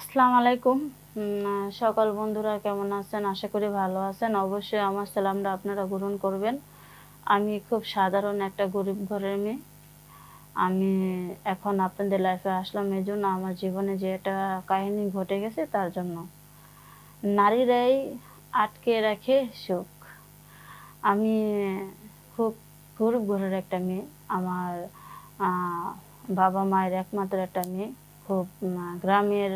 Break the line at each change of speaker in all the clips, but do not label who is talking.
আসসালামু আলাইকুম। সকল বন্ধুরা কেমন আছেন? আশা করি ভালো আছেন। অবশ্যই আমার সালামটা আপনারা গ্রহণ করবেন। আমি খুব সাধারণ একটা গরিব ঘরের মেয়ে। আমি এখন আপনাদের লাইফে আসলাম এজন্য আমার জীবনে যে একটা কাহিনী ঘটে গেছে তার জন্য। নারীরাই আটকে রাখে সুখ। আমি খুব গরিব ঘরের একটা মেয়ে। আমার আ বাবা-মায়ের একমাত্র একটা মেয়ে। খুব গ্রামের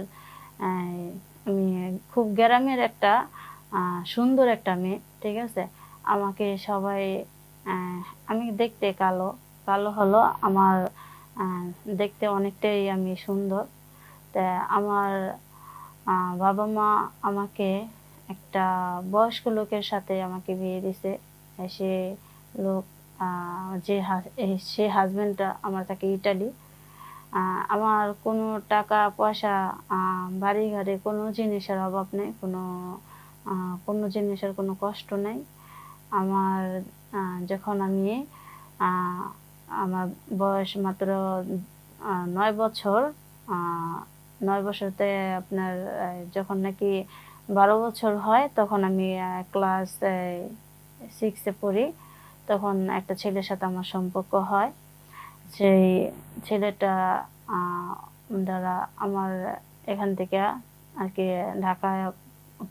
আমি খুব গ্রামের একটা আ সুন্দর একটা মেয়ে। ঠিক আছে? আমাকে সবাই অ্যা আমি দেখতে কালো। কালো হলো আমার আ দেখতে অনেকটাই আমি সুন্দর। তা আমার আ বাবা-মা আমাকে একটা বয়স্ক লোকের সাথে আমাকে বিয়ে দিছে। সে লোক আ যে সে হাসব্যান্ডটা আমার থাকে ইটালি। আ আমার কোনো টাকা-পয়সা, আ বাড়ি-গাড়ি কোনো জিনিসের অভাব নেই। আ কোনো জিনিসের কোনো কষ্ট নেই। আমার আ যখন আমি আ আমার বয়স মাত্র ৯ বছর, আ ৯ বছরতে আপনার যখন নাকি ১২ বছর হয় তখন আমি ক্লাস 6 এ পড়ি। তখন একটা ছেলের সাথে আমার সম্পর্ক হয়। সেই ছেলেটা আ দ্বারা আমার এখান থেকে আরকি ঢাকায়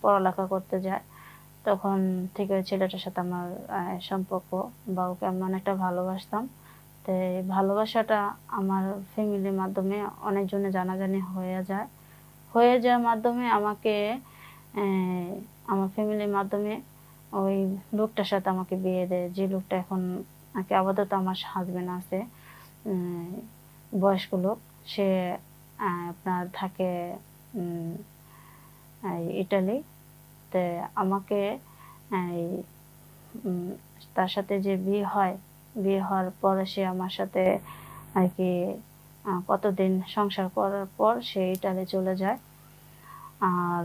পড়ালেখা করতে যায়। তখন থেকে ওই ছেলেটার সাথে আমার সম্পর্ক বা ওকে আমি অনেকটা ভালোবাসতাম। তো এই ভালোবাসাটা আমার ফ্যামিলির মাধ্যমে অনেকজনের জানাজানি হয়ে যায়। হয়ে যাওয়ার মাধ্যমে আমাকে অ্যা আমার ফ্যামিলির মাধ্যমে ওই লোকটার সাথে আমাকে বিয়ে দেয়। যে লোকটা এখন আরকি আপাতত আমার হাসব্যান্ড আছে। উম বয়স্ক লোক। সে আপনার থাকে উম ইটালি। তে আমাকে এই উম তার সাথে যে বিয়ে হয়, বিয়ে হওয়ার পরে সে আমার সাথে আরকি কতদিন সংসার করার পর সে ইটালি চলে যায়। আর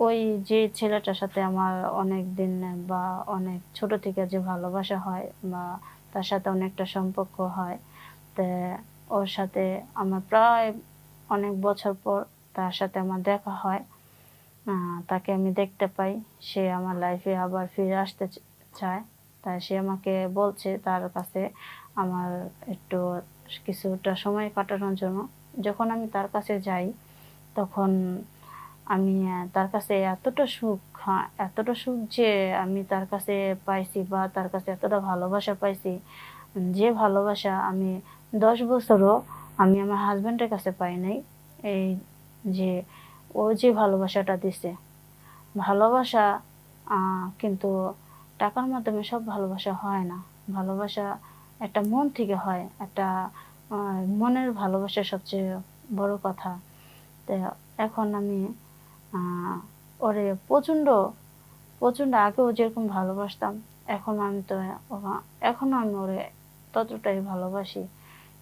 ওই যে ছেলেটার সাথে আমার অনেকদিন বা অনেক ছোট থেকে যে ভালোবাসা হয় বা তার সাথে অনেকটা সম্পর্ক হয়। তে ওর সাথে আমার প্রায় অনেক বছর পর তার সাথে আমার দেখা হয়। আ তাকে আমি দেখতে পাই। সে আমার লাইফে আবার ফিরে আসতে চায়। তাই সে আমাকে বলছে তার কাছে আমার একটু কিছুটা সময় কাটানোর জন্য। যখন আমি তার কাছে যাই তখন আমি তার কাছে এতটা সুখ যে আমি তার কাছে পাইছি বা তার কাছে এতটা ভালোবাসা পাইছি, যে ভালোবাসা আমি ১০ বছরও আমি আমার হাসব্যান্ডের কাছে পাই নাই। এই যে ও যে ভালোবাসাটা দিছে। ভালোবাসা আ কিন্তু টাকার মাধ্যমে সব ভালোবাসা হয় না। ভালোবাসা একটা মন থেকে হয়। একটা আ মনের ভালোবাসা সবচেয়ে বড় কথা। তো এখন আমি আ ওরে প্রচন্ড আগেও যেরকম ভালোবাসতাম, এখন আমি তো অ এখনো আমি ওরে ততটাই ভালোবাসি।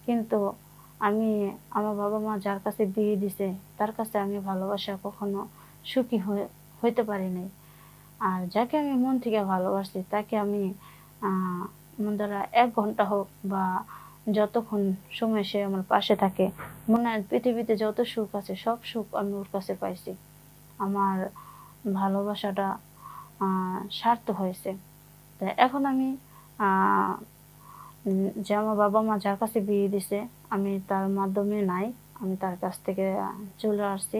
কিন্তু আমি আমার বাবা-মা যার কাছে বিয়ে দিছে, তার কাছে আমি ভালোবাসা কখনো সুখী হইতে পারি নাই। আর যাকে আমি মন থেকে ভালোবাসি তাকে আমি আ মনে ধরা ১ ঘন্টা হোক বা যতক্ষণ সময় সে আমার পাশে থাকে, মনে হয় পৃথিবীতে যত সুখ আছে সব সুখ আমি ওর কাছে পাইছি। আমার ভালোবাসাটা আ সার্থক হয়েছে। তো এখন আমি আ যে আমার বাবা-মা যার কাছে বিয়ে দিছে, আমি তার মাধ্যমে নাই। আমি তার কাছ থেকে চলে আসছি।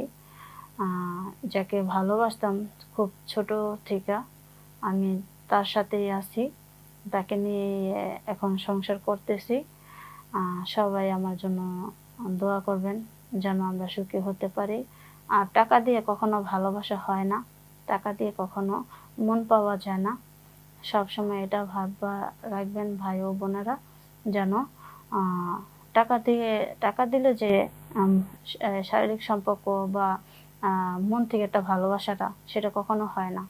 আ যাকে ভালোবাসতাম খুব ছোট থেকে, আমি তার সাথেই আছি। তাকে নিয়ে এখন সংসার করতেছি। আ সবাই আমার জন্য দোয়া করবেন যেন আমরা সুখী হতে পারি। আর টাকা দিয়ে কখনো ভালোবাসা হয় না। টাকা দিয়ে কখনো মন পাওয়া যায় না। সবসময় এটা রাখবেন ভাই ও বোনেরা যেন আ টাকা দিয়ে টাকা দিলে যে আম শারীরিক সম্পর্ক বা আ মন থেকে একটা ভালোবাসাটা সেটা কখনো হয় না।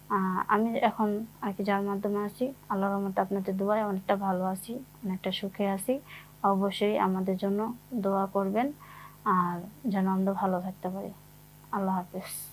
আ আমি এখন আরকি যার মাধ্যমে আছি, আল্লাহর রহমতে আপনাদের দোয়ায় অনেকটা ভালো আছি, অনেকটা সুখে আছি। অবশ্যই আমাদের জন্য দোয়া করবেন আর যেন আমরা ভালো থাকতে পারি। আল্লাহ হাফেজ।